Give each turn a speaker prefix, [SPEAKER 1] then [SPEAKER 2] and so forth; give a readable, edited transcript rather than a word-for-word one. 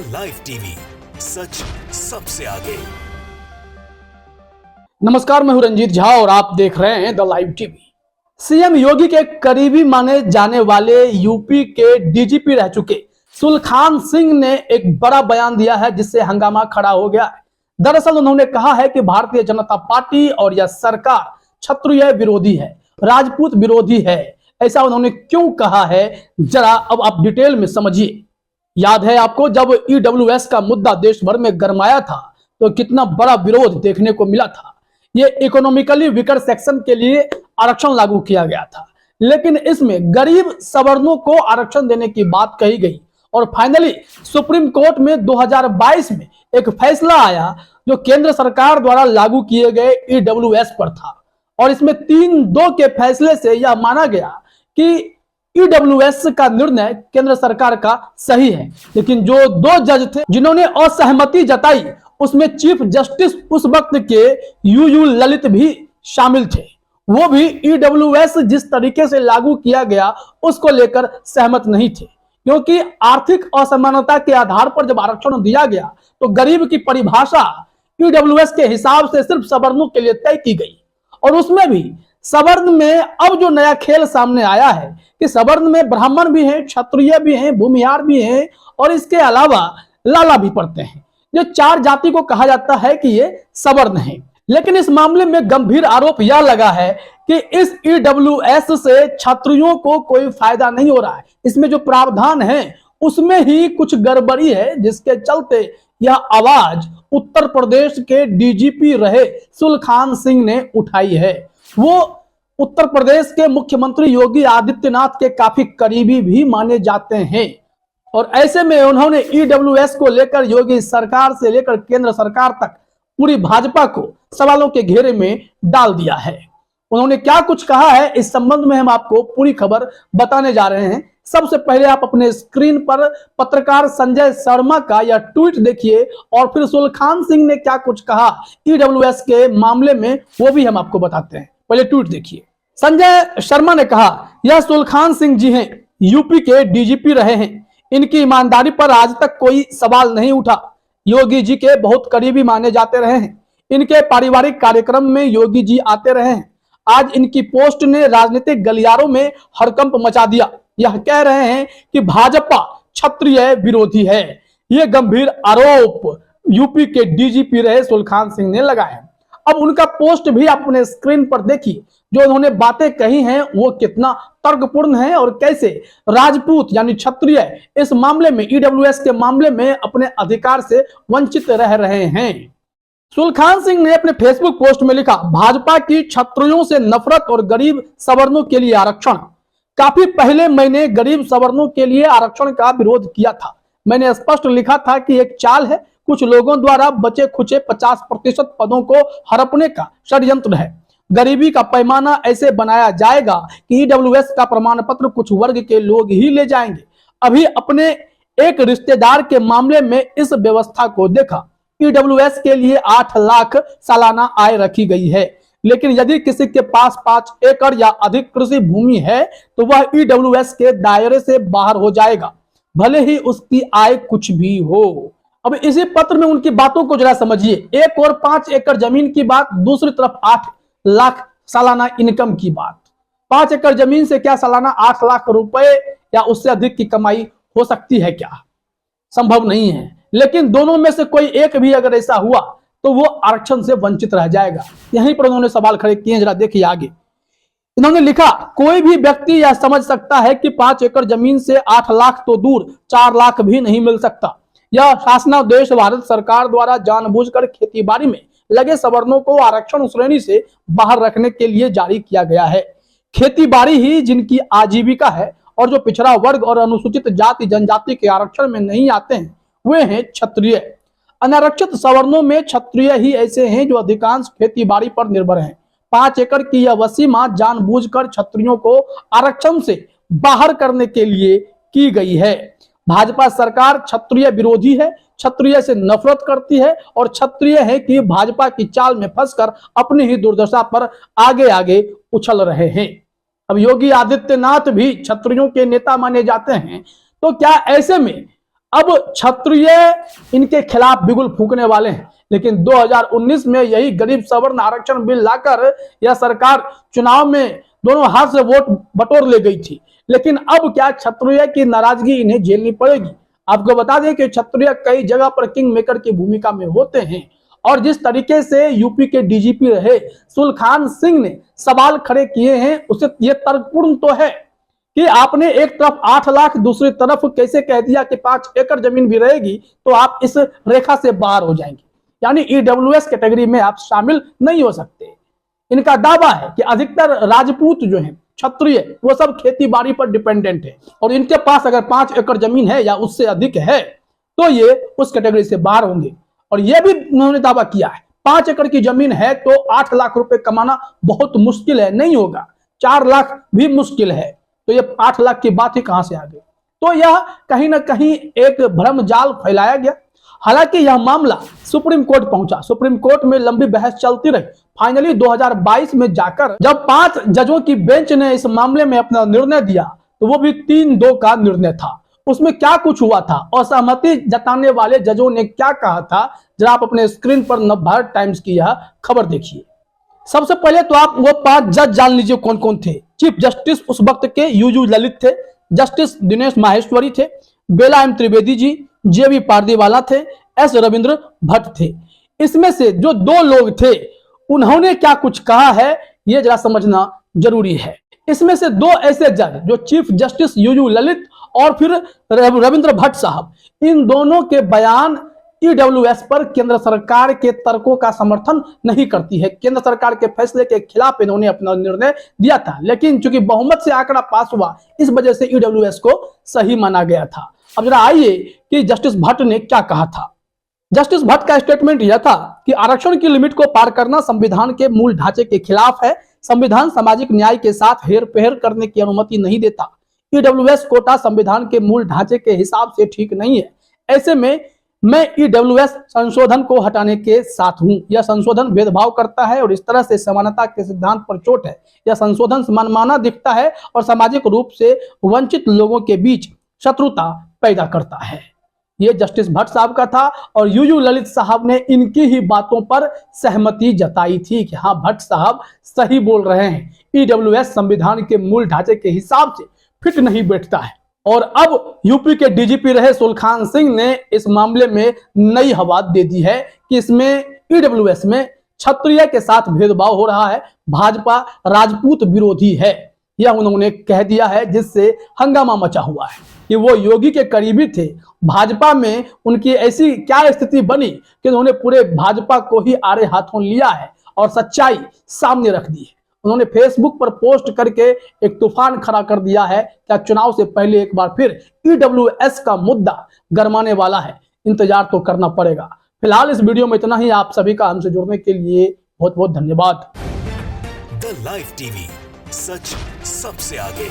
[SPEAKER 1] Live TV, सच सबसे आगे।
[SPEAKER 2] नमस्कार, मैं हूं रंजीत झा और आप देख रहे हैं द लाइव टीवी। सीएम योगी के करीबी माने जाने वाले यूपी के डीजीपी रह चुके सुलखान सिंह ने एक बड़ा बयान दिया है जिससे हंगामा खड़ा हो गया है। दरअसल उन्होंने कहा है कि भारतीय जनता पार्टी और यह सरकार क्षत्रिय विरोधी है, राजपूत विरोधी है। ऐसा उन्होंने क्यों कहा है, जरा अब आप डिटेल में समझिए। याद है आपको, जब ईडब्ल्यूएस का मुद्दा देश भर में गरमाया था तो कितना बड़ा विरोध देखने को मिला था। ये इकोनॉमिकली वीकर सेक्शन के लिए आरक्षण लागू किया गया था, लेकिन इसमें गरीब सवर्णों को आरक्षण देने की बात कही गई और फाइनली सुप्रीम कोर्ट में 2022 में एक फैसला आया जो केंद्र सरकार द्वारा लागू किए गए ईडब्ल्यूएस पर था। और इसमें 3-2 के फैसले से यह माना गया कि ईडब्ल्यूएस का निर्णय केंद्र सरकार का सही है। लेकिन जो 2 जज थे जिन्होंने असहमति जताई, उसमें चीफ जस्टिस उस वक्त के यूयू ललित भी शामिल थे। वो भी ईडब्ल्यूएस जिस तरीके से लागू किया गया उसको लेकर सहमत नहीं थे, क्योंकि आर्थिक असमानता के आधार पर जब आरक्षण दिया गया तो गरीब की परिभाषा ईडब्ल्यूएस के हिसाब से सिर्फ सवर्णों के लिए तय की गई। और उसमें भी सवर्ण में अब जो नया खेल सामने आया है कि सवर्ण में ब्राह्मण भी हैं, क्षत्रिय भी हैं, भूमिहार भी हैं और इसके अलावा लाला भी पड़ते हैं। जो 4 जाति को कहा जाता है कि ये सवर्ण है। लेकिन इस मामले में गंभीर आरोप यह लगा है कि इस ईडब्ल्यूएस से क्षत्रियों को कोई फायदा नहीं हो रहा है। इसमें जो प्रावधान है उसमें ही कुछ गड़बड़ी है, जिसके चलते यह आवाज उत्तर प्रदेश के डीजीपी रहे सुलखान सिंह ने उठाई है। वो उत्तर प्रदेश के मुख्यमंत्री योगी आदित्यनाथ के काफी करीबी भी माने जाते हैं और ऐसे में उन्होंने ईडब्ल्यूएस को लेकर योगी सरकार से लेकर केंद्र सरकार तक पूरी भाजपा को सवालों के घेरे में डाल दिया है। उन्होंने क्या कुछ कहा है, इस संबंध में हम आपको पूरी खबर बताने जा रहे हैं। सबसे पहले आप अपने स्क्रीन पर पत्रकार संजय शर्मा का यह ट्वीट देखिए और फिर सुलखान सिंह ने क्या कुछ कहा ईडब्ल्यूएस के मामले में, वो भी हम आपको बताते हैं। पहले ट्वीट देखिए। संजय शर्मा ने कहा, यह सुलखान सिंह जी हैं, यूपी के डीजीपी रहे हैं। इनकी ईमानदारी पर आज तक कोई सवाल नहीं उठा। योगी जी के बहुत करीबी माने जाते रहे हैं। इनके पारिवारिक कार्यक्रम में योगी जी आते रहे हैं। आज इनकी पोस्ट ने राजनीतिक गलियारों में हड़कंप मचा दिया। यह कह रहे हैं कि भाजपा क्षत्रिय विरोधी है। यह गंभीर आरोप यूपी के डीजीपी रहे सुलखान सिंह ने लगाए हैं। अब उनका पोस्ट भी आप अपने स्क्रीन पर देखिए। जो उन्होंने बातें कही हैं वो कितना तर्कपूर्ण है और कैसे राजपूत यानी क्षत्रिय इस मामले में, ईडब्ल्यूएस के मामले में अपने अधिकार से वंचित रह रहे हैं। सुलखान सिंह ने अपने फेसबुक पोस्ट में लिखा, भाजपा की क्षत्रियों से नफरत और गरीब सवर्णों के लिए आरक्षण। काफी पहले मैंने गरीब सवर्णों के लिए आरक्षण का विरोध किया था। मैंने स्पष्ट लिखा था कि एक चाल है, कुछ लोगों द्वारा बचे खुचे 50% पदों को हड़पने का षड्यंत्र है। गरीबी का पैमाना ऐसे बनाया जाएगा कि ईडब्ल्यूएस का प्रमाण पत्र कुछ वर्ग के लोग ही ले जाएंगे। अभी अपने एक रिश्तेदार के मामले में इस व्यवस्था को देखा। ईडब्ल्यूएस के लिए 8 लाख सालाना आय रखी गई है, लेकिन यदि किसी के पास 5 एकड़ या अधिक कृषि भूमि है तो वह ईडब्ल्यूएस के दायरे से बाहर हो जाएगा, भले ही उसकी आय कुछ भी हो। अब इसी पत्र में उनकी बातों को जरा समझिए। एक और 5 एकड़ जमीन की बात, दूसरी तरफ 8 लाख सालाना इनकम की बात। 5 एकड़ जमीन से क्या सालाना 8 लाख रुपए या उससे अधिक की कमाई हो सकती है? क्या संभव नहीं है। लेकिन दोनों में से कोई एक भी अगर ऐसा हुआ तो वो आरक्षण से वंचित रह जाएगा। यहीं पर उन्होंने सवाल खड़े किए, जरा देखिए आगे। इन्होंने लिखा, कोई भी व्यक्ति यह समझ सकता है कि 5 एकड़ जमीन से 8 लाख तो दूर 4 लाख भी नहीं मिल सकता। यह शासनादेश भारत सरकार द्वारा जानबूझकर खेतीबाड़ी में लगे सवर्णों को आरक्षण श्रेणी से बाहर रखने के लिए जारी किया गया है। खेतीबाड़ी ही जिनकी आजीविका है और जो पिछड़ा वर्ग और अनुसूचित जाति जनजाति के आरक्षण में नहीं आते हैं वे हैं क्षत्रिय। अनारक्षित सवर्णों में क्षत्रिय ही ऐसे हैं जो अधिकांश खेतीबाड़ी पर निर्भर हैं। 5 एकड़ की यह वसीमा जानबूझकर क्षत्रियों को आरक्षण से बाहर करने के लिए की गई है। भाजपा सरकार क्षत्रिय विरोधी है, क्षत्रिय से नफरत करती है और क्षत्रिय है कि भाजपा की चाल में फंसकर अपनी ही दुर्दशा पर आगे आगे उछल रहे हैं। अब योगी आदित्यनाथ भी क्षत्रियों के नेता माने जाते हैं, तो क्या ऐसे में अब क्षत्रिय इनके खिलाफ बिगुल फूंकने वाले हैं। लेकिन 2019 में यही गरीब सवर्ण आरक्षण बिल लाकर यह सरकार चुनाव में दोनों हाथ से वोट बटोर ले गई थी। लेकिन अब क्या क्षत्रिय की नाराजगी इन्हें झेलनी पड़ेगी? आपको बता दें कि क्षत्रिय कई जगह पर किंग मेकर की भूमिका में होते हैं और जिस तरीके से यूपी के डीजीपी रहे सुलखान सिंह ने सवाल खड़े किए हैं उससे यह तर्कपूर्ण तो है कि आपने एक तरफ 8 लाख दूसरी तरफ कैसे कह दिया कि 5 एकड़ जमीन भी रहेगी तो आप इस रेखा से बाहर हो जाएंगे, यानी ईडब्ल्यूएस कैटेगरी में आप शामिल नहीं हो सकते। इनका दावा है कि अधिकतर राजपूत जो हैं क्षत्रिय वो सब खेती बाड़ी पर डिपेंडेंट है और इनके पास अगर 5 एकड़ जमीन है या उससे अधिक है तो ये उस कैटेगरी से बाहर होंगे। और यह भी उन्होंने दावा किया है 5 एकड़ की जमीन है तो 8 लाख रुपए कमाना बहुत मुश्किल है, नहीं होगा, 4 लाख भी मुश्किल है, तो ये 8 लाख की बात ही कहां से आ गई? तो यह कहीं ना कहीं एक भ्रम जाल फैलाया गया। हालांकि यह मामला सुप्रीम कोर्ट पहुंचा, सुप्रीम कोर्ट में लंबी बहस चलती रही। फाइनली 2022 में जाकर जब 5 जजों की बेंच ने इस मामले में अपना निर्णय दिया तो वो भी 3-2 का निर्णय था। उसमें क्या कुछ हुआ था और सहमति जताने वाले जजों ने क्या कहा था, जरा आप अपने स्क्रीन पर नवभारत टाइम्स की यह खबर देखिए। सबसे पहले तो आप वो 5 जज जान लीजिए कौन कौन थे। चीफ जस्टिस उस वक्त के यूयू ललित थे, जस्टिस दिनेश माहेश्वरी थे, बेला एम त्रिवेदी जी, जेबी पारदीवाला थे, एस रविंद्र भट्ट थे। इसमें से जो 2 लोग थे उन्होंने क्या कुछ कहा है ये जरा समझना जरूरी है। इसमें से 2 ऐसे जज जो चीफ जस्टिस यूयू ललित और फिर रविंद्र भट्ट साहब, इन दोनों के बयान ईडब्ल्यूएस पर केंद्र सरकार के तर्कों का समर्थन नहीं करती है। केंद्र सरकार के फैसले के खिलाफ इन्होंने अपना निर्णय दिया था, लेकिन चूंकि बहुमत से आंकड़ा पास हुआ इस वजह से ईडब्ल्यूएस को सही माना गया था। अब जरा आइए कि जस्टिस भट्ट ने क्या कहा था। जस्टिस भट्ट का स्टेटमेंट यह था कि आरक्षण की लिमिट को पार करना संविधान के मूल ढांचे के खिलाफ है। संविधान सामाजिक न्याय के साथ हेरफेर करने की अनुमति नहीं देता। ईडब्ल्यूएस कोटा संविधान के मूल ढांचे के हिसाब से ठीक नहीं है। ऐसे में मैं ईडब्ल्यूएस संशोधन को हटाने के साथ हूं। यह संशोधन भेदभाव करता है और इस तरह से समानता के सिद्धांत पर चोट है। यह संशोधन मनमाना दिखता है और सामाजिक रूप से वंचित लोगों के बीच शत्रुता पैदा करता है। यह जस्टिस भट्ट साहब का था और यूयू ललित साहब ने इनकी ही बातों पर सहमति जताई थी कि हाँ भट्ट साहब सही बोल रहे हैं, ईडब्ल्यूएस संविधान के मूल ढांचे के हिसाब से फिट नहीं बैठता है। और अब यूपी के डीजीपी रहे सुलखान सिंह ने इस मामले में नई हवा दे दी है कि इसमें ईडब्ल्यूएस में क्षत्रिय के साथ भेदभाव हो रहा है, भाजपा राजपूत विरोधी है, यह उन्होंने कह दिया है, जिससे हंगामा मचा हुआ है कि वो योगी के करीबी थे। भाजपा में उनकी ऐसी क्या स्थिति बनी कि उन्होंने पूरे भाजपा को ही आड़े हाथों लिया है और सच्चाई सामने रख दी है। उन्होंने फेसबुक पर पोस्ट करके एक तूफान खड़ा कर दिया है। क्या चुनाव से पहले एक बार फिर ईडब्ल्यूएस का मुद्दा गरमाने वाला है? इंतजार तो करना पड़ेगा। फिलहाल इस वीडियो में इतना ही। आप सभी का हमसे जुड़ने के लिए बहुत बहुत धन्यवाद।
[SPEAKER 1] द लाइव टीवी, सच सबसे आगे।